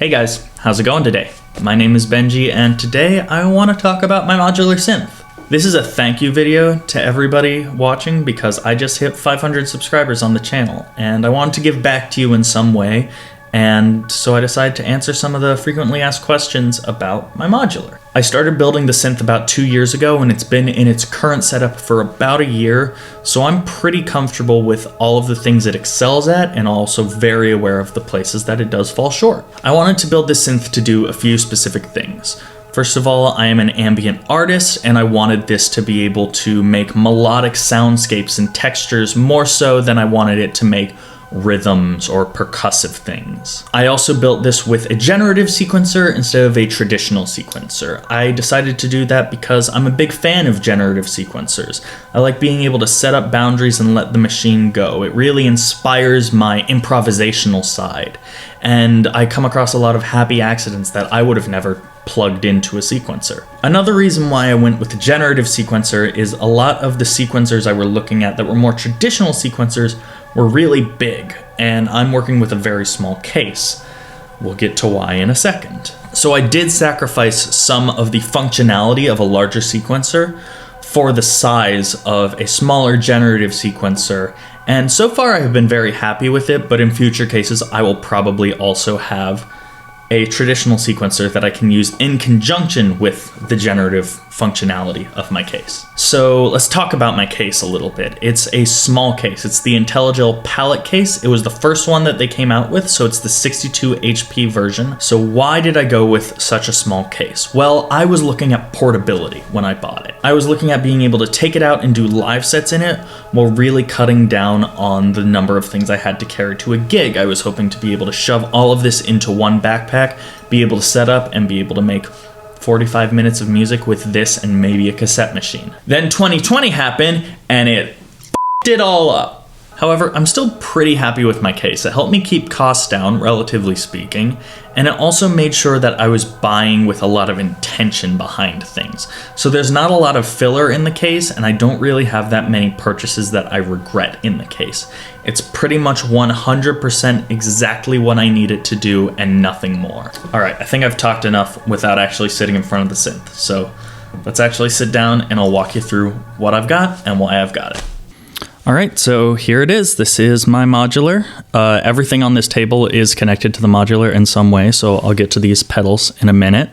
Hey guys, how's it going today? My name is Benji, and today I want to talk about my modular synth. This is a thank you video to everybody watching because I just hit 500 subscribers on the channel, and I wanted to give back to you in some way, and so I decided to answer some of the frequently asked questions about my modular. I started building the synth about 2 years ago, and it's been in its current setup for about a year, so I'm pretty comfortable with all of the things it excels at, and also very aware of the places that it does fall short. I wanted to build this synth to do a few specific things. First of all, I am an ambient artist, and I wanted this to be able to make melodic soundscapes and textures more so than I wanted it to make rhythms or percussive things. I also built this with a generative sequencer instead of a traditional sequencer. I decided to do that because I'm a big fan of generative sequencers. I like being able to set up boundaries and let the machine go. It really inspires my improvisational side, and I come across a lot of happy accidents that I would have never plugged into a sequencer. Another reason why I went with the generative sequencer is a lot of the sequencers I were looking at that were more traditional sequencers were really big, and I'm working with a very small case. We'll get to why in a second. So I did sacrifice some of the functionality of a larger sequencer for the size of a smaller generative sequencer, and so far I have been very happy with it, but in future cases I will probably also have a traditional sequencer that I can use in conjunction with the generative functionality of my case. So let's talk about my case a little bit. It's a small case. It's the IntelliGel palette case. It was the first one that they came out with, so it's the 62 HP version. So why did I go with such a small case? Well, I was looking at portability when I bought it. I was looking at being able to take it out and do live sets in it while really cutting down on the number of things I had to carry to a gig. I was hoping to be able to shove all of this into one backpack, be able to set up and be able to make 45 minutes of music with this and maybe a cassette machine. Then 2020 happened and it f***ed it all up. However, I'm still pretty happy with my case. It helped me keep costs down, relatively speaking, and it also made sure that I was buying with a lot of intention behind things. So there's not a lot of filler in the case, and I don't really have that many purchases that I regret in the case. It's pretty much 100% exactly what I need it to do and nothing more. All right, I think I've talked enough without actually sitting in front of the synth. So let's actually sit down and I'll walk you through what I've got and why I've got it. All right, so here it is. This is my modular. Everything on this table is connected to the modular in some way, so I'll get to these pedals in a minute.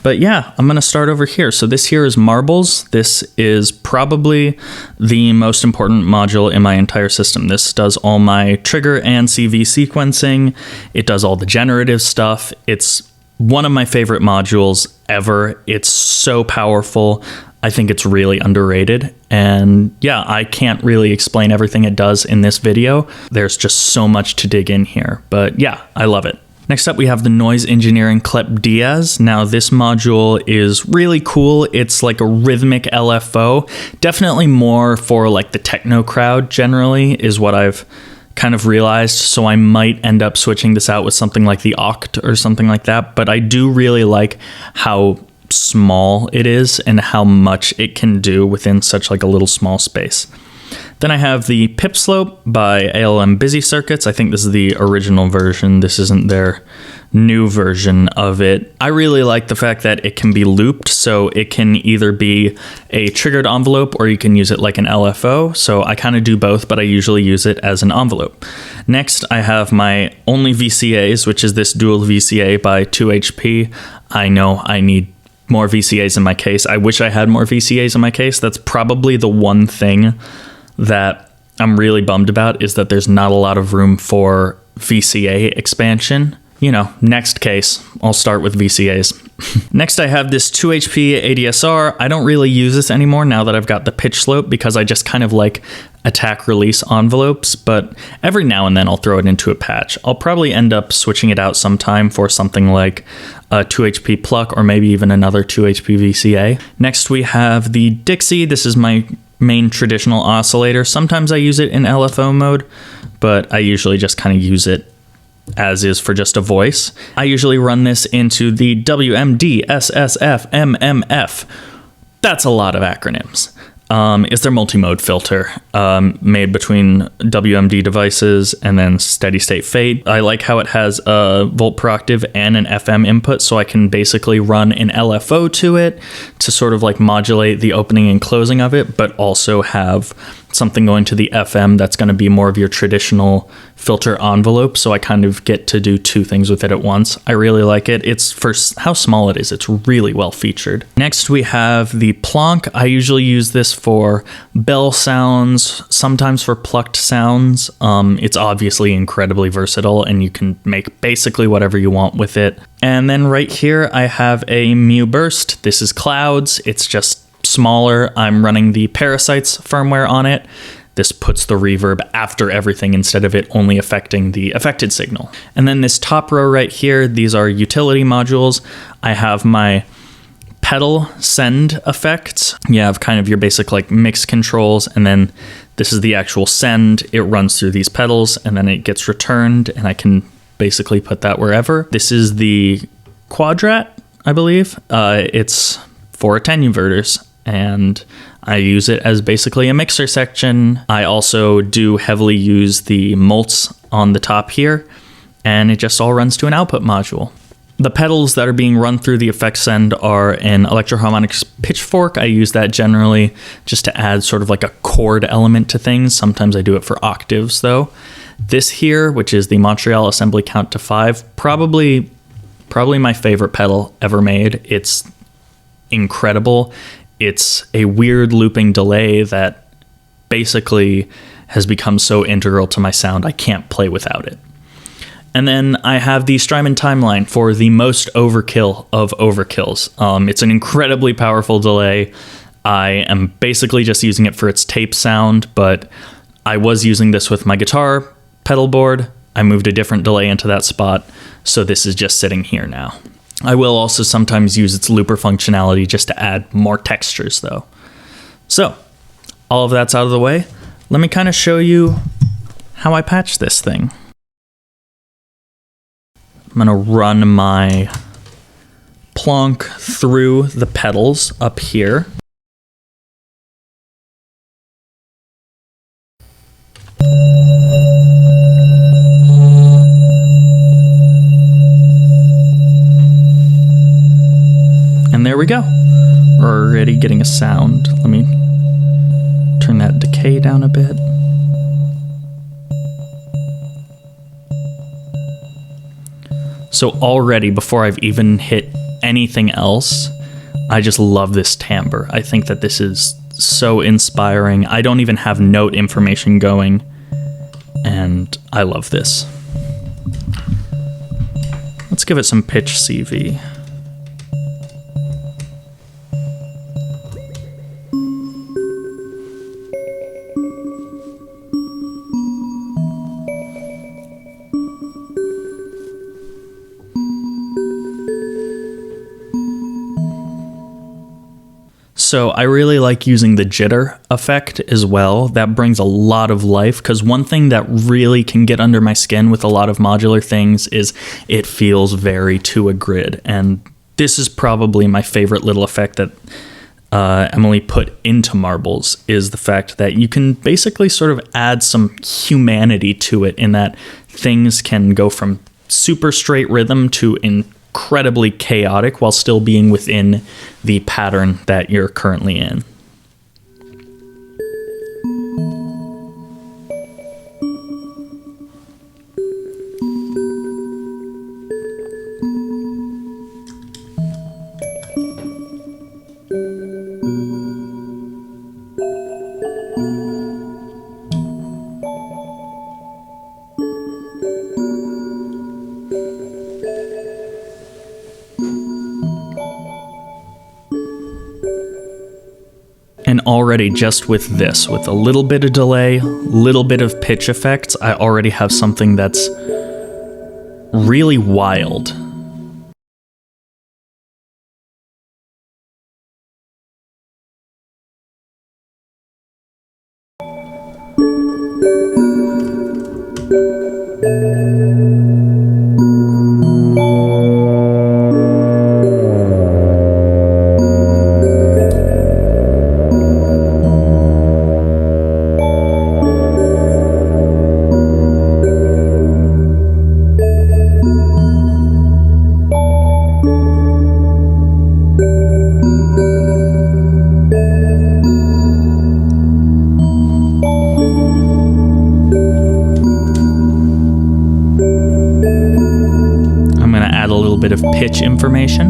But yeah, I'm gonna start over here. So this here is marbles. This is probably the most important module in my entire system. This does all my trigger and CV sequencing. It does all the generative stuff. It's one of my favorite modules ever. It's so powerful. I think it's really underrated, and yeah, I can't really explain everything it does in this video. There's just so much to dig in here, but yeah, I love it. Next up, we have the Noise Engineering Klep Diaz. Now, this module is really cool. It's like a rhythmic LFO, definitely more for like the techno crowd generally is what I've kind of realized, so I might end up switching this out with something like the Oct or something like that, but I do really like how small it is and how much it can do within such like a little small space. Then I have the Pip Slope by ALM Busy Circuits. I think this is the original version. This isn't their new version of it. I really like the fact that it can be looped, so it can either be a triggered envelope or you can use it like an LFO. So I kind of do both, but I usually use it as an envelope. Next, I have my only VCAs, which is this dual VCA by 2HP. I know I need more VCAs in my case. I wish I had more VCAs in my case. That's probably the one thing that I'm really bummed about, is that there's not a lot of room for VCA expansion. You know, next case, I'll start with VCAs. Next, I have this 2HP ADSR. I don't really use this anymore now that I've got the pitch slope because I just kind of like attack release envelopes, but every now and then I'll throw it into a patch. I'll probably end up switching it out sometime for something like a 2HP pluck or maybe even another 2HP VCA. Next, we have the Dixie. This is my main traditional oscillator. Sometimes I use it in LFO mode, but I usually just kind of use it as is for just a voice. I usually run this into the WMD SSF MMF. That's a lot of acronyms. is their multi-mode filter, made between WMD devices and then steady state fade. I like how it has a volt per octave and an FM input, so I can basically run an LFO to it to sort of like modulate the opening and closing of it, but also have something going to the FM that's going to be more of your traditional filter envelope, so I kind of get to do two things with it at once. I really like it. It's, for how small it is, it's really well featured. Next we have the Plonk. I usually use this for bell sounds, sometimes for plucked sounds. It's obviously incredibly versatile and you can make basically whatever you want with it. And then right here I have a Mu Burst. This is clouds. It's just smaller. I'm running the Parasites firmware on it. This puts the reverb after everything instead of it only affecting the affected signal. And then this top row right here, these are utility modules. I have my pedal send effects. You have kind of your basic like mix controls, and then this is the actual send. It runs through these pedals and then it gets returned, and I can basically put that wherever. This is the Quadrat, I believe. It's for attenuverters, and I use it as basically a mixer section. I also do heavily use the mults on the top here, and it just all runs to an output module. The pedals that are being run through the effect send are an Electro-Harmonix Pitchfork. I use that generally just to add sort of like a chord element to things. Sometimes I do it for octaves though. This here, which is the Montreal Assembly Count to 5, probably my favorite pedal ever made. It's incredible. It's a weird looping delay that basically has become so integral to my sound I can't play without it. And then I have the Strymon Timeline for the most overkill of overkills. It's an incredibly powerful delay. I am basically just using it for its tape sound, but I was using this with my guitar pedal board. I moved a different delay into that spot, so this is just sitting here now. I will also sometimes use its looper functionality just to add more textures though. So, all of that's out of the way. Let me kind of show you how I patch this thing. I'm gonna run my Plonk through the pedals up here. And there we go. We're already getting a sound. Let me turn that decay down a bit. So already, before I've even hit anything else, I just love this timbre. I think that this is so inspiring. I don't even have note information going, and I love this. Let's give it some pitch CV. So I really like using the jitter effect as well. That brings a lot of life, because one thing that really can get under my skin with a lot of modular things is it feels very to a grid. And this is probably my favorite little effect that Emily put into Marbles, is the fact that you can basically sort of add some humanity to it, in that things can go from super straight rhythm to incredibly chaotic while still being within the pattern that you're currently in. And already just with this, with a little bit of delay, little bit of pitch effects, I already have something that's really wild. little bit of pitch information.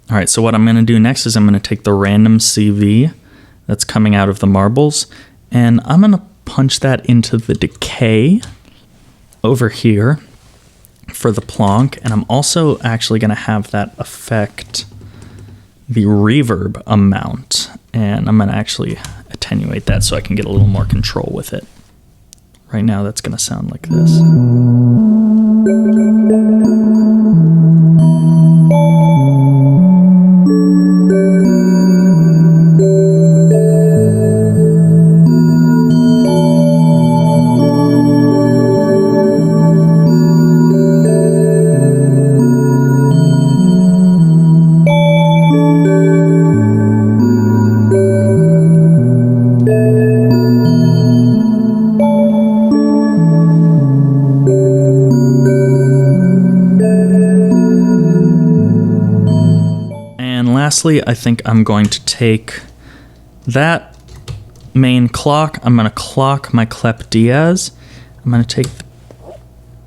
All right, so what I'm going to do next is I'm going to take the random CV that's coming out of the marbles, and I'm going to punch that into the decay over here for the plonk, and I'm also actually going to have that affect the reverb amount, and I'm going to actually attenuate that so I can get a little more control with it. Right now that's going to sound like this. Lastly, I think I'm going to take that main clock, I'm going to clock my Clep Diaz, I'm going to take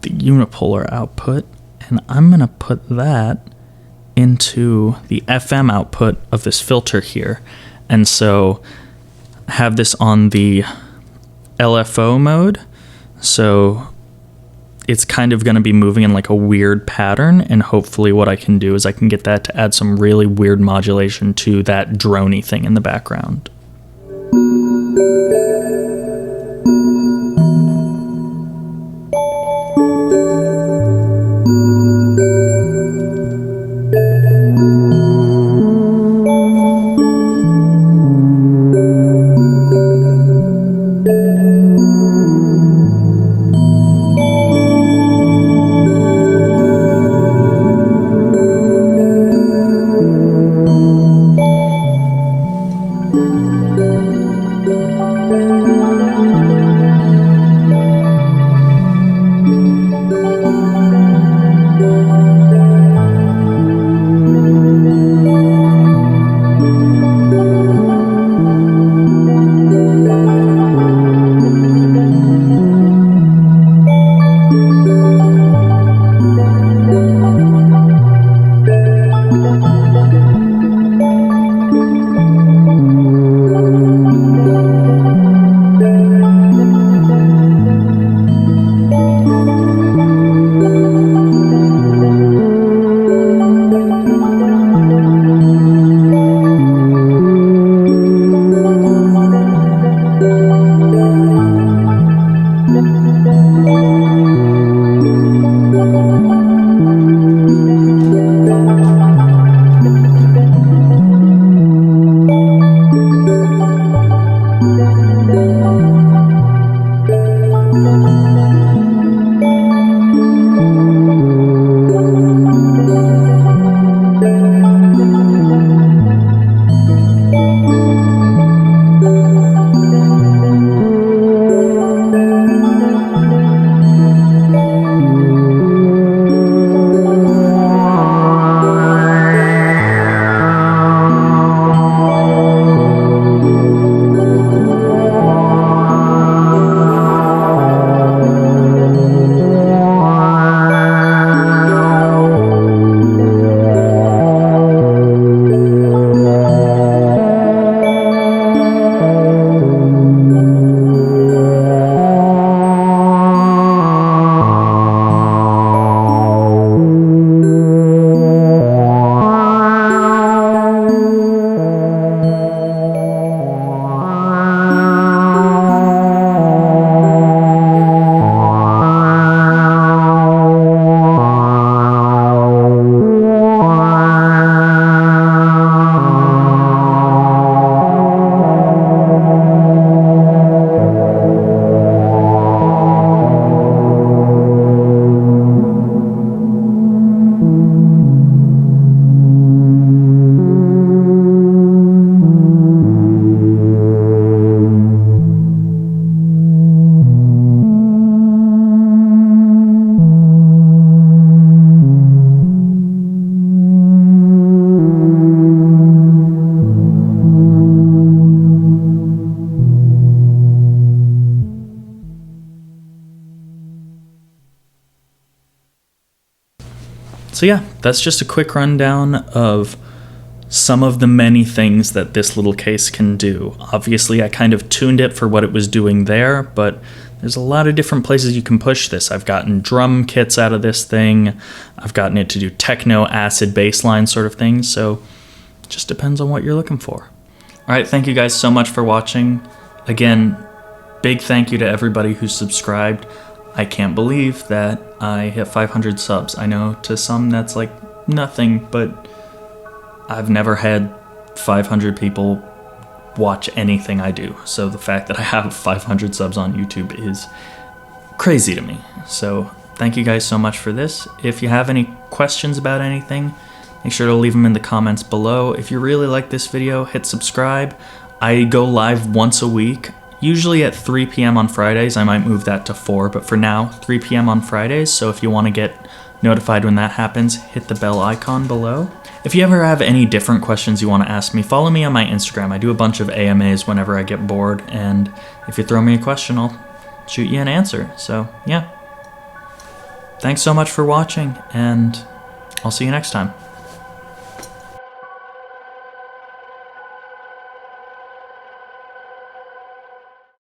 the unipolar output, and I'm going to put that into the FM output of this filter here. And so have this on the LFO mode, so it's kind of going to be moving in like a weird pattern, and hopefully what I can do is I can get that to add some really weird modulation to that droney thing in the background. So yeah, that's just a quick rundown of some of the many things that this little case can do. Obviously, I kind of tuned it for what it was doing there, but there's a lot of different places you can push this. I've gotten drum kits out of this thing. I've gotten it to do techno, acid, bassline sort of things, so it just depends on what you're looking for. All right, thank you guys so much for watching. Again, big thank you to everybody who subscribed. I can't believe that I hit 500 subs. I know to some that's like nothing, but I've never had 500 people watch anything I do. So the fact that I have 500 subs on YouTube is crazy to me. So thank you guys so much for this. If you have any questions about anything, make sure to leave them in the comments below. If you really like this video, hit subscribe. I go live once a week, usually at 3 p.m. on Fridays. I might move that to 4, but for now, 3 p.m. on Fridays. So if you want to get notified when that happens, hit the bell icon below. If you ever have any different questions you want to ask me, follow me on my Instagram. I do a bunch of AMAs whenever I get bored, and if you throw me a question, I'll shoot you an answer. So yeah, thanks so much for watching, and I'll see you next time.